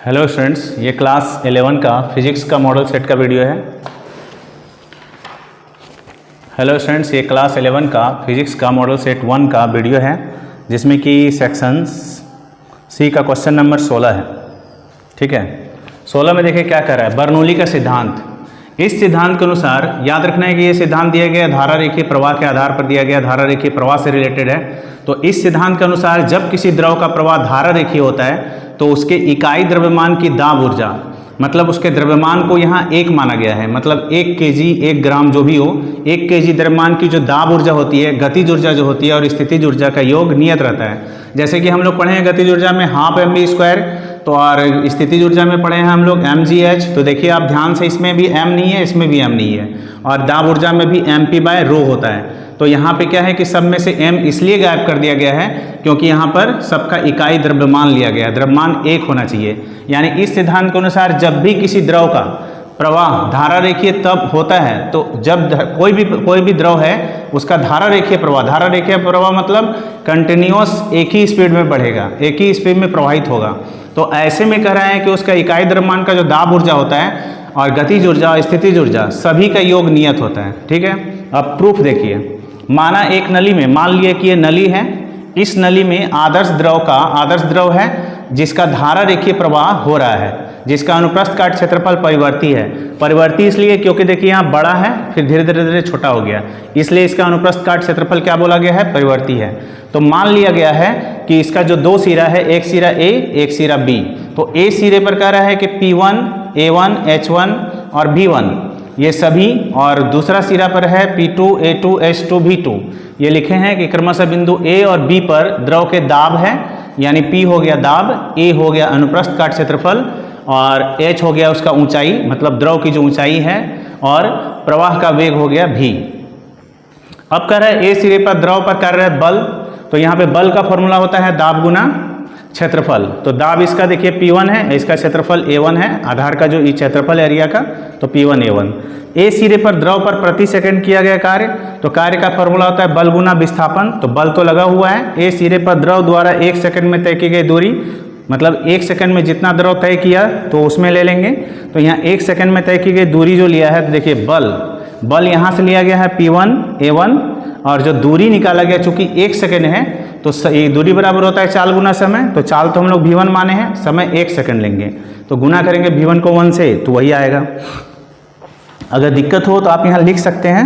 Hello students, ये class 11 का physics का मॉडल सेट का वीडियो है। हेलो स्टूडेंट्स, ये क्लास 11 का फिजिक्स का मॉडल सेट 1 का वीडियो है, जिसमें कि सेक्शन सी का क्वेश्चन नंबर 16 है। ठीक है, 16 में देखिए क्या कर रहा है, बर्नौली का सिद्धांत। इस सिद्धांत के अनुसार याद रखना है कि ये सिद्धांत दिया गया धारा रेखीय प्रवाह के आधार पर दिया गया, धारा रेखीय प्रवाह से रिलेटेड है। तो इस सिद्धांत के अनुसार जब किसी द्रव का प्रवाह धारा रेखीय होता है तो उसके इकाई द्रव्यमान की दाब ऊर्जा, मतलब उसके द्रव्यमान को यहाँ 1 माना गया है, मतलब 1 kg 1 ग्राम जो भी हो, 1 kg द्रव्यमान की जो दाब ऊर्जा होती है, गतिज ऊर्जा जो होती है और स्थितिज ऊर्जा का योग नियत रहता है। जैसे कि हम लोग पढ़े हैं गतिज ऊर्जा में हाफ mv², तो और स्थितिज ऊर्जा में पढ़े हैं हम लोग mgh। तो देखिए आप ध्यान से, इसमें भी m नहीं है, इसमें भी m नहीं है, और दाब ऊर्जा में भी mp/ρ होता है। तो यहाँ पे क्या है कि सब में से m इसलिए गायब कर दिया गया है क्योंकि यहाँ पर सबका इकाई द्रव्यमान लिया गया है, द्रव्यमान 1 होना चाहिए। यानी इस सिद्धांत के अनुसार जब भी किसी द्रव का प्रवाह धारा रेखीय तब होता है, तो जब कोई भी द्रव है उसका धारा रेखीय प्रवाह मतलब कंटिन्यूअस एक ही स्पीड में बढ़ेगा, एक ही स्पीड में प्रवाहित होगा। तो ऐसे में कह रहा है कि उसका इकाई द्रव्यमान का जो दाब ऊर्जा होता है और गतिज ऊर्जा और स्थितिज ऊर्जा सभी का योग नियत होता है। ठीक है, अब प्रूफ देखिए। माना एक नली में, मान लिया कि ये नली है, इस नली में आदर्श द्रव है जिसका धारा रेखीय प्रवाह हो रहा है, जिसका अनुप्रस्थ काट क्षेत्रफल परिवर्ती है। परिवर्ती इसलिए क्योंकि देखिए यहाँ बड़ा है फिर धीरे धीरे छोटा हो गया, इसलिए इसका अनुप्रस्थ काट क्षेत्रफल क्या बोला गया है, परिवर्ती है। तो मान लिया गया है कि इसका जो 2 सिरा है, एक सिरा A एक सिरा B। तो A सिरे पर कह रहा है कि P1 A1 H1 और B1 ये सभी, और दूसरा सिरा पर है P2 A2 H2 B2। ये लिखे हैं कि क्रमशः बिंदु A और B पर द्रव के दाब है, यानी P हो गया दाब, A हो गया अनुप्रस्थ काट क्षेत्रफल और H हो गया उसका ऊंचाई, मतलब द्रव की जो ऊंचाई है, और प्रवाह का वेग हो गया V। अब कह रहा है A सिरे पर द्रव पर कर रहा है बल, तो यहाँ पे बल का फॉर्मूला होता है दाब गुना क्षेत्रफल। तो दाब इसका देखिए P1 है, इसका क्षेत्रफल A1 है, आधार का जो क्षेत्रफल एरिया का, तो P1 A1। A सिरे पर द्रव पर प्रति सेकंड किया गया कार्य, तो कार्य का फॉर्मूला होता है बल गुना विस्थापन। तो बल तो लगा हुआ है, A सिरे पर द्रव द्वारा 1 सेकंड में तय की गई दूरी, मतलब 1 सेकंड में जितना द्रव तय किया तो उसमें ले लेंगे। तो यहाँ 1 सेकंड में तय की गई दूरी जो लिया है, तो देखिए बल यहाँ से लिया गया है P1 A1, और जो दूरी निकाला गया चूंकि 1 सेकंड है तो दूरी बराबर होता है चाल गुना समय। तो चाल तो हम लोग V1 माने हैं, समय 1 सेकंड लेंगे, तो गुना करेंगे V1 को 1 से, तो वही आएगा। अगर दिक्कत हो तो आप यहाँ लिख सकते हैं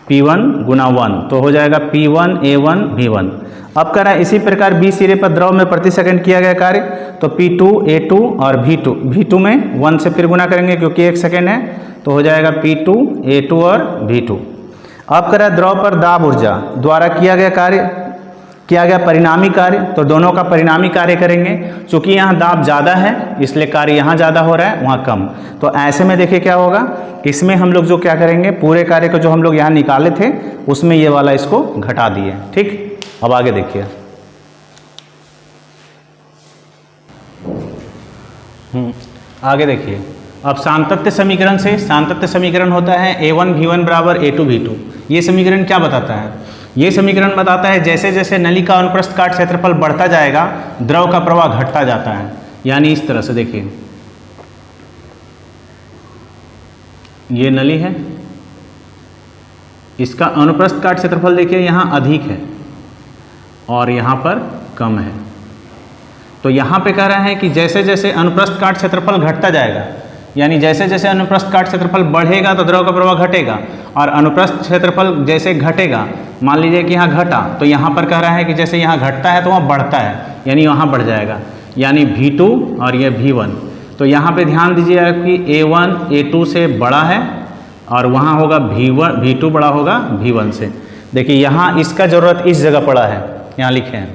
P1 गुना 1, तो हो जाएगा P1 A1 V1। अब कह रहा है इसी प्रकार B सिरे पर द्रव में प्रति सेकंड किया गया कार्य, तो P2 A2 और V2 में 1 से फिर गुना करेंगे क्योंकि 1 सेकंड है, तो हो जाएगा P2 A2 और V2। अब कह रहा है द्रव पर दाब ऊर्जा द्वारा किया गया परिणामी कार्य, तो दोनों का परिणामी कार्य करेंगे। चूंकि यहाँ दाब ज़्यादा है इसलिए कार्य यहाँ ज़्यादा हो रहा है, वहाँ कम। तो ऐसे में देखिए क्या होगा, इसमें हम लोग जो क्या करेंगे, पूरे कार्य को जो हम लोग यहाँ निकाले थे उसमें ये वाला इसको घटा दिए। ठीक, अब आगे देखिए। आगे देखिए, अब सातत्य समीकरण से, सातत्य समीकरण होता है A1 V1 बराबर A2 V2। ये समीकरण क्या बताता है, ये समीकरण बताता है जैसे जैसे नली का अनुप्रस्थ काट क्षेत्रफल बढ़ता जाएगा द्रव का प्रवाह घटता जाता है। यानी इस तरह से देखिए, ये नली है, इसका अनुप्रस्थ काट क्षेत्रफल देखिए यहाँ अधिक है और यहाँ पर कम है। तो यहाँ पे कह रहा है कि जैसे जैसे अनुप्रस्थ काट क्षेत्रफल घटता जाएगा, यानी जैसे जैसे अनुप्रस्थ काट क्षेत्रफल बढ़ेगा तो द्रव का प्रवाह घटेगा, और अनुप्रस्थ क्षेत्रफल जैसे घटेगा, मान लीजिए कि यहाँ घटा, तो यहाँ पर कह रहा है कि जैसे यहाँ घटता है तो वहाँ बढ़ता है, यानी वहाँ बढ़ जाएगा, यानी V2 और ये V1। तो यहाँ पे ध्यान दीजिएगा कि A1 A2 से बड़ा है और वहाँ होगा V2 बड़ा होगा V1 से। देखिए यहाँ इसका ज़रूरत इस जगह पड़ा है, यहाँ लिखे हैं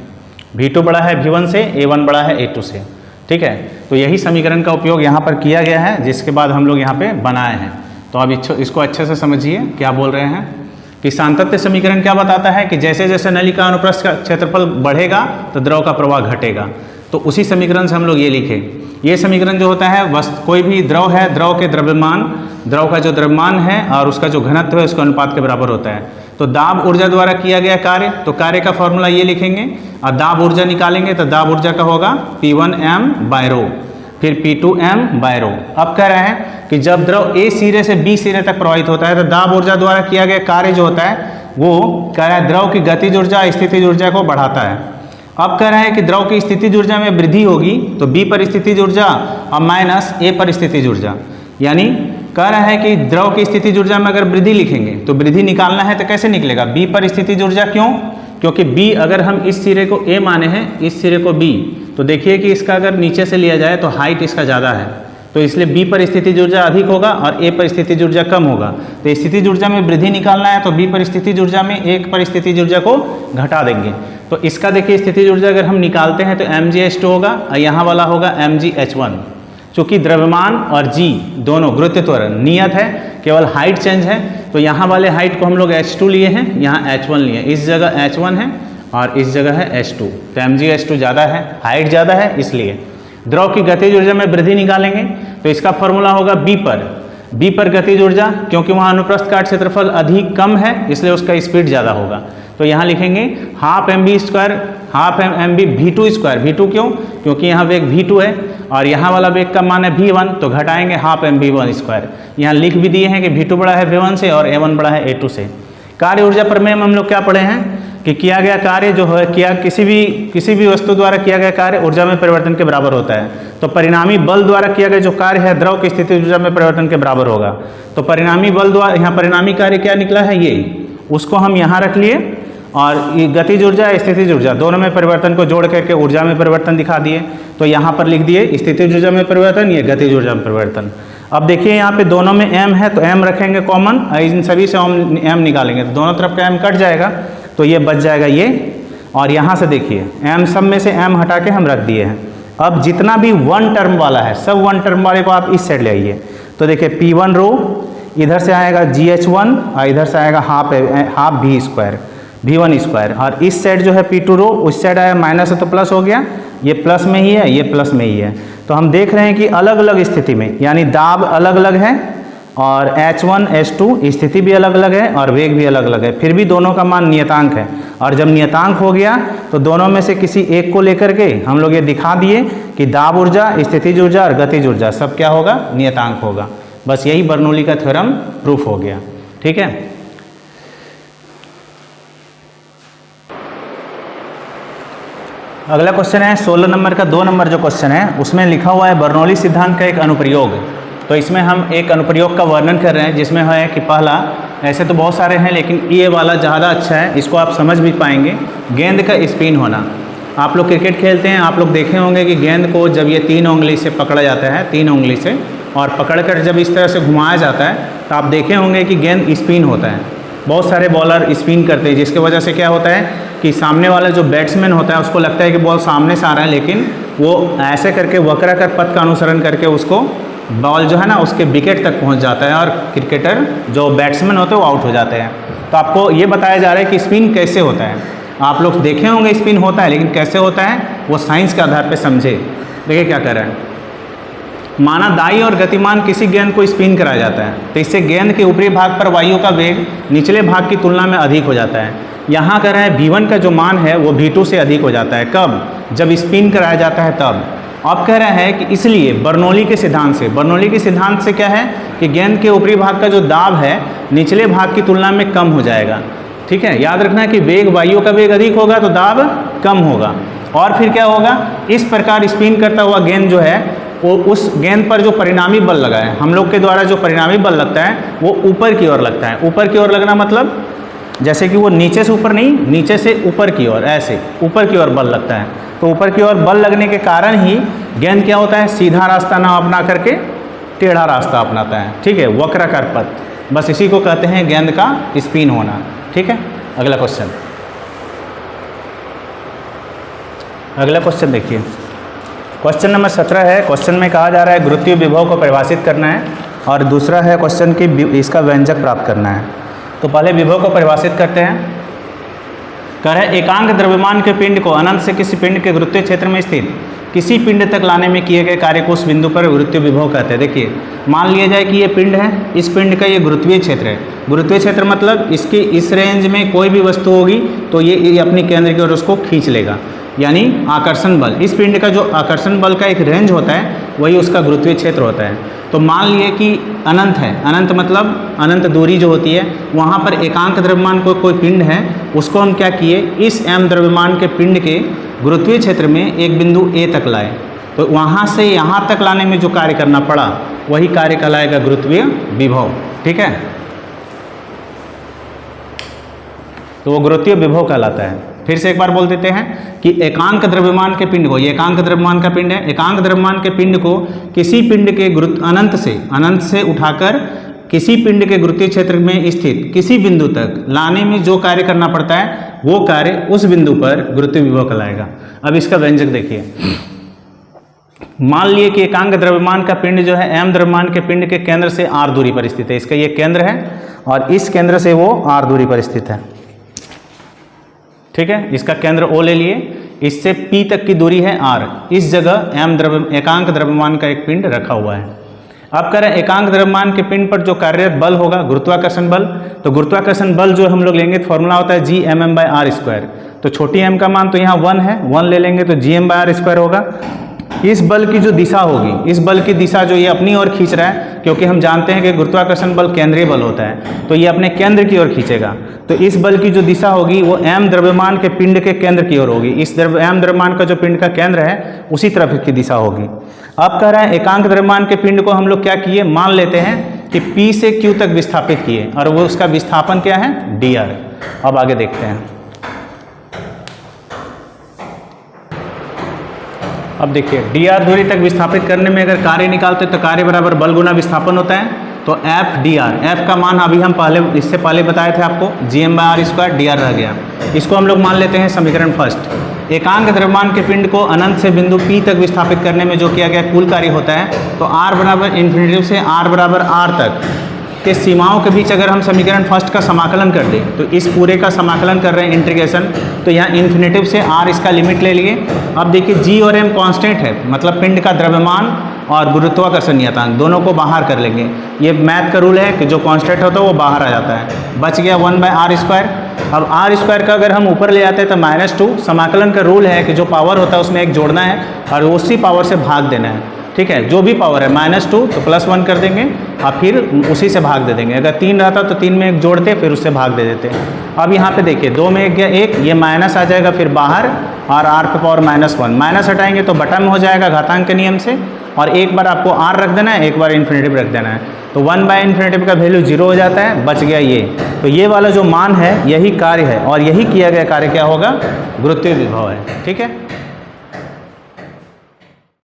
V2 बड़ा है V1 से, A1 बड़ा है A2 से। ठीक है, तो यही समीकरण का उपयोग यहाँ पर किया गया है, जिसके बाद हम लोग यहाँ पे बनाए हैं। तो अब इसको अच्छे से समझिए क्या बोल रहे हैं कि सातत्य समीकरण क्या बताता है कि जैसे जैसे नली का अनुप्रस्थ क्षेत्रफल बढ़ेगा तो द्रव का प्रवाह घटेगा। तो उसी समीकरण से हम लोग ये लिखे। ये समीकरण जो होता है कोई भी द्रव है, द्रव के द्रव्यमान, द्रव का जो द्रव्यमान है और उसका जो घनत्व है उसके अनुपात के बराबर होता है। तो दाब ऊर्जा द्वारा किया गया कार्य, तो कार्य का फॉर्मूला ये लिखेंगे और दाब ऊर्जा निकालेंगे तो दाब ऊर्जा का होगा P1m बाय रो, फिर P2m बाय रो। अब कह रहे हैं कि जब द्रव A सिरे से B सिरे तक प्रवाहित होता है तो दाब ऊर्जा द्वारा किया गया कार्य जो होता है वो कह रहा है द्रव की गतिज ऊर्जा स्थितिज ऊर्जा को बढ़ाता है। अब कह रहे हैं कि द्रव की स्थितिज ऊर्जा में वृद्धि होगी तो B पर स्थितिज ऊर्जा और माइनस A पर स्थितिज ऊर्जा, यानी कह रहा है कि द्रव की स्थितिज ऊर्जा में अगर वृद्धि लिखेंगे तो वृद्धि निकालना है तो कैसे निकलेगा, B पर स्थितिज ऊर्जा। क्यों? क्योंकि B अगर हम इस सिरे को A माने हैं, इस सिरे को B, तो देखिए कि इसका अगर नीचे से लिया जाए तो हाइट इसका ज़्यादा है, तो इसलिए B पर स्थितिज ऊर्जा अधिक होगा और A पर स्थितिज ऊर्जा कम होगा। तो स्थितिज ऊर्जा में वृद्धि निकालना है तो B पर स्थितिज ऊर्जा में 1 पर स्थितिज ऊर्जा को घटा देंगे। तो इसका देखिए स्थितिज ऊर्जा अगर हम निकालते हैं तो mgh2 होगा और यहाँ वाला होगा mgh1। चूँकि द्रव्यमान और g दोनों गुरुत्व त्वरण नियत है, केवल हाइट चेंज है, तो यहाँ वाले हाइट को हम लोग h2 लिए हैं, यहाँ h1 लिए, इस जगह h1 है और इस जगह है h2, तो mgh2 ज़्यादा है, हाइट ज़्यादा है, इसलिए द्रव की गतिज ऊर्जा में वृद्धि निकालेंगे तो इसका फॉर्मूला होगा B पर गतिज ऊर्जा, क्योंकि वहाँ अनुप्रस्थ काट क्षेत्रफल अधिक कम है इसलिए उसका स्पीड ज़्यादा होगा। तो यहाँ लिखेंगे half mv2 half mv v2 square. v2 क्यों? क्योंकि यहाँ वेग v2 है और यहाँ वाला वेग का मान है v1, तो घटाएंगे हाफ mv1 स्क्वायर। यहाँ लिख भी दिए हैं कि v2 बड़ा है v1 से और a1 बड़ा है a2 से। कार्य ऊर्जा प्रमेय में हम लोग क्या पढ़े हैं कि किया गया कार्य जो है किसी भी वस्तु द्वारा किया गया कार्य ऊर्जा में परिवर्तन के बराबर होता है। तो परिणामी बल द्वारा किया गया जो कार्य है द्रव की स्थिति ऊर्जा में परिवर्तन के बराबर होगा। तो परिणामी बल द्वारा यहाँ परिणामी कार्य क्या निकला है, ये उसको हम यहाँ रख लिए और ये गतिज ऊर्जा स्थितिज ऊर्जा दोनों में परिवर्तन को जोड़ करके ऊर्जा में परिवर्तन दिखा दिए। तो यहाँ पर लिख दिए स्थितिज ऊर्जा में परिवर्तन, ये गतिज ऊर्जा में परिवर्तन। अब देखिए यहाँ पे दोनों में m है तो m रखेंगे कॉमन, इन सभी से हम m निकालेंगे तो दोनों तरफ का m कट जाएगा तो ये बच जाएगा ये। और यहाँ से देखिए m सब में से m हटा के हम रख दिए हैं। अब जितना भी वन टर्म वाला है सब वन टर्म वाले को आप इस साइड ले आइए। तो देखिए P1 रो इधर से आएगा GH1 और इधर से आएगा half v square v1 square, और इस साइड जो है P2 रो उस साइड आया माइनस है तो प्लस हो गया, ये प्लस में ही है ये प्लस में ही है। तो हम देख रहे हैं कि अलग अलग स्थिति में यानी दाब अलग अलग है और H1 H2 स्थिति भी अलग अलग है और वेग भी अलग अलग है, फिर भी दोनों का मान नियतांक है। और जब नियतांक हो गया तो दोनों में से किसी एक को लेकर के हम लोग ये दिखा दिए कि दाब ऊर्जा स्थितिज ऊर्जा और गतिज ऊर्जा सब क्या होगा, नियतांक होगा। बस यही बर्नौली का थ्योरम प्रूफ हो गया। ठीक है, अगला क्वेश्चन है 16 नंबर का 2 नंबर जो क्वेश्चन है उसमें लिखा हुआ है बर्नौली सिद्धांत का एक अनुप्रयोग। तो इसमें हम एक अनुप्रयोग का वर्णन कर रहे हैं जिसमें है कि पहला, ऐसे तो बहुत सारे हैं लेकिन ये वाला ज़्यादा अच्छा है, इसको आप समझ भी पाएंगे, गेंद का स्पिन होना। आप लोग क्रिकेट खेलते हैं, आप लोग देखे होंगे कि गेंद को जब ये 3 उंगली से पकड़ा जाता है, 3 उंगली से, और पकड़कर जब इस तरह से घुमाया जाता है तो आप देखे होंगे कि गेंद स्पिन होता है। बहुत सारे बॉलर स्पिन करते हैं जिसकी वजह से क्या होता है कि सामने वाला जो बैट्समैन होता है उसको लगता है कि बॉल सामने से आ रहा है, लेकिन वो ऐसे करके वक्राकार पथ का अनुसरण करके उसको बॉल जो है ना उसके विकेट तक पहुंच जाता है और क्रिकेटर जो बैट्समैन होते हैं वो आउट हो जाते हैं। तो आपको ये बताया जा रहा है कि स्पिन कैसे होता है। आप लोग देखे होंगे स्पिन होता है, लेकिन कैसे होता है वो साइंस के आधार पर समझे। देखिए क्या कर रहे हैं, माना दाई और गतिमान किसी गेंद को स्पिन कराया जाता है तो इससे गेंद के ऊपरी भाग पर वायु का वेग निचले भाग की तुलना में अधिक हो जाता है। यहाँ कह रहे हैं V1 का जो मान है वो V2 से अधिक हो जाता है। कब? जब स्पिन कराया जाता है तब। अब कह रहे हैं कि इसलिए बर्नौली के सिद्धांत से क्या है कि गेंद के ऊपरी भाग का जो दाब है निचले भाग की तुलना में कम हो जाएगा। ठीक है, याद रखना है कि वेग वायु का वेग अधिक होगा तो दाब कम होगा। और फिर क्या होगा, इस प्रकार स्पिन करता हुआ गेंद जो है वो उस गेंद पर जो परिणामी बल लगा है, हम लोग के द्वारा जो परिणामी बल लगता है वो ऊपर की ओर लगता है। ऊपर की ओर लगना मतलब जैसे कि वो नीचे से ऊपर नहीं, नीचे से ऊपर की ओर, ऐसे ऊपर की ओर बल लगता है। तो ऊपर की ओर बल लगने के कारण ही गेंद क्या होता है, सीधा रास्ता ना अपना करके टेढ़ा रास्ता अपनाता है। ठीक है, वक्राकार पथ, बस इसी को कहते हैं गेंद का स्पिन होना। ठीक है, अगला क्वेश्चन देखिए, क्वेश्चन नंबर 17 है। क्वेश्चन में कहा जा रहा है गुरुत्वीय विभव को परिभाषित करना है और दूसरा है क्वेश्चन की इसका व्यंजक प्राप्त करना है। तो पहले विभव को परिभाषित करते हैं। कह रहे एकांक द्रव्यमान के पिंड को अनंत से किसी पिंड के गुरुत्वीय क्षेत्र में स्थित किसी पिंड तक लाने में किए गए कार्य को उस बिंदु पर गुरुत्वीय विभव कहते हैं। देखिए मान लिया जाए कि ये पिंड है, इस पिंड का ये गुरुत्वीय क्षेत्र है। गुरुत्वीय क्षेत्र मतलब इसकी इस रेंज में कोई भी वस्तु होगी तो ये अपनी केंद्र की ओर उसको खींच लेगा, यानी आकर्षण बल। इस पिंड का जो आकर्षण बल का एक रेंज होता है वही उसका गुरुत्वीय क्षेत्र होता है। तो मान लिए कि अनंत है, अनंत मतलब अनंत दूरी जो होती है, वहाँ पर एकांक द्रव्यमान कोई पिंड है, उसको हम क्या किए, इस m द्रव्यमान के पिंड के गुरुत्वीय क्षेत्र में एक बिंदु A तक लाए। तो वहाँ से यहाँ तक लाने में जो कार्य करना पड़ा वही कार्य कहलाएगा गुरुत्वीय विभव। ठीक है, तो वो गुरुत्वीय विभव कहलाता है। फिर से एक बार बोल देते हैं कि एकांक द्रव्यमान के पिंड को, ये एकांक द्रव्यमान का पिंड है, एकांक द्रव्यमान के पिंड को किसी पिंड के अनंत से उठाकर किसी पिंड के गुरुत्वीय क्षेत्र में स्थित किसी बिंदु तक लाने में जो कार्य करना पड़ता है वो कार्य उस बिंदु पर गुरुत्वीय विभव कहलाएगा। अब इसका व्यंजक देखिए, मान लिए कि एकांक द्रव्यमान का पिंड जो है m द्रव्यमान के पिंड के केंद्र से r दूरी पर स्थित है। इसका ये केंद्र है और इस केंद्र से वो r दूरी पर स्थित है। ठीक है, इसका केंद्र O ले लिए, इससे P तक की दूरी है r। इस जगह एकांक द्रव्यमान का एक पिंड रखा हुआ है। अब करें एकांक द्रव्यमान के पिंड पर जो कार्यरत बल होगा गुरुत्वाकर्षण बल, तो गुरुत्वाकर्षण बल जो हम लोग लेंगे तो फॉर्मूला होता है Gmm/r²। तो छोटी m का मान तो यहाँ 1 है, 1 ले लेंगे तो Gm/r² होगा। इस बल की जो दिशा होगी, इस बल की दिशा जो ये अपनी ओर खींच रहा है, क्योंकि हम जानते हैं कि गुरुत्वाकर्षण बल केंद्रीय बल होता है, तो ये अपने केंद्र की ओर खींचेगा। तो इस बल की जो दिशा होगी वो m द्रव्यमान के पिंड के केंद्र की ओर होगी। इस m द्रव्यमान का जो पिंड का केंद्र है उसी तरफ इसकी दिशा होगी। अब कह रहा है एकांक द्रव्यमान के पिंड को हम लोग क्या किए, मान लेते हैं कि P से Q तक विस्थापित किए और वो उसका विस्थापन क्या है, dr। अब आगे देखते हैं। अब देखिए dr दूरी तक विस्थापित करने में अगर कार्य निकालते तो कार्य बराबर बल गुना विस्थापन होता है। तो F dr, F का मान अभी हम इससे पहले बताए थे आपको, Gm/r² dr रह गया। इसको हम लोग मान लेते हैं समीकरण फर्स्ट। एकांक द्रव्यमान के पिंड को अनंत से बिंदु P तक विस्थापित करने में जो किया गया कुल कार्य होता है, तो r बराबर इन्फिनिटी से r बराबर r तक के सीमाओं के बीच अगर हम समीकरण फर्स्ट का समाकलन कर दें, तो इस पूरे का समाकलन कर रहे हैं इंटीग्रेशन, तो यहाँ इन्फिनेटिव से r इसका लिमिट ले लिए। अब देखिए g और m कांस्टेंट है, मतलब पिंड का द्रव्यमान और गुरुत्वाकर्षण नियतांक दोनों को बाहर कर लेंगे। ये मैथ का रूल है कि जो कांस्टेंट होता है वो बाहर आ जाता है, बच गया 1/r²। अब r² का अगर हम ऊपर ले जाते हैं तो -2। समाकलन का रूल है कि जो पावर होता है उसमें एक जोड़ना है और उसी पावर से भाग देना है। ठीक है, जो भी पावर है -2 तो +1 कर देंगे और फिर उसी से भाग दे देंगे। अगर 3 रहता तो 3 में एक जोड़ते फिर उससे भाग दे देते। अब यहाँ पे देखिए 2 में 1 गया 1, ये माइनस आ जाएगा फिर बाहर और r पे पावर -1। माइनस हटाएंगे तो बटा में हो जाएगा घातांक के नियम से, और एक बार आपको r रख देना है, एक बार इन्फिनेटिव रख देना है। तो 1/इन्फिनेटिव का वैल्यू 0 हो जाता है, बच गया ये। तो ये वाला जो मान है यही कार्य है और यही किया गया कार्य क्या होगा, गुरुत्वीय विभव है। ठीक है।